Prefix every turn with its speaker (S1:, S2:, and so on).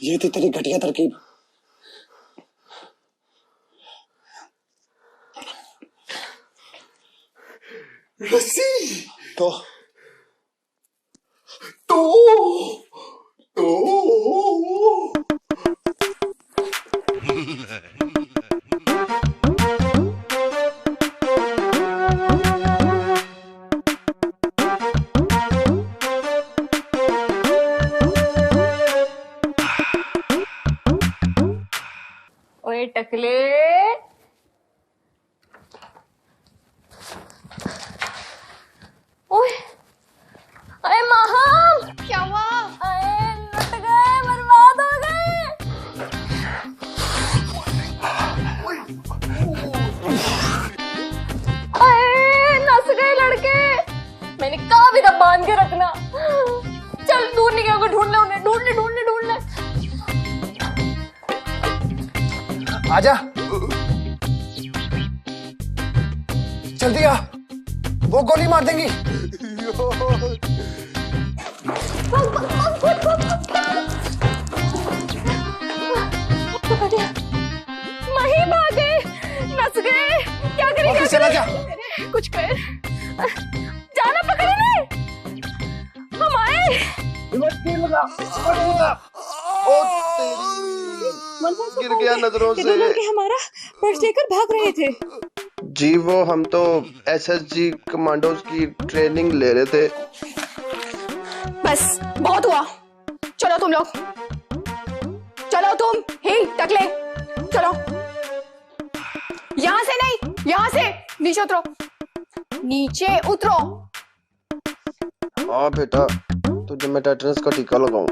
S1: ये थी तेरी घटिया तरकीब।
S2: रस्सी
S1: तो
S3: ओए टकले, ओए अरे माहम, क्या हुआ? अरे लट गए, बर्बाद हो गए। अरे नस गए लड़के। मैंने कहा भी था बांध के रखना। चल दूर निकल के ढूंढ ले उन्हें, ढूंढ ले ढूंढ ले ढूंढ ले।
S1: आजा, जल्दी आ, वो गोली मार देंगी।
S3: मही भाग गए, नस गए, क्या करें?
S1: चला जा,
S3: कुछ कर, जाना पकड़े नहीं, हम आए।
S2: गिर गया नजरों से।
S3: हमारा पर्स लेकर भाग रहे थे।
S2: जी वो हम तो एसएसजी कमांडोज की ट्रेनिंग ले रहे थे।
S3: बस बहुत हुआ, चलो तुम लोग, चलो तुम ही टकले, चलो। यहाँ से नहीं, यहाँ से नीचे उतरो, नीचे उतरो।
S2: हाँ बेटा, तुझे मैं टेटनस का टीका लगाऊं।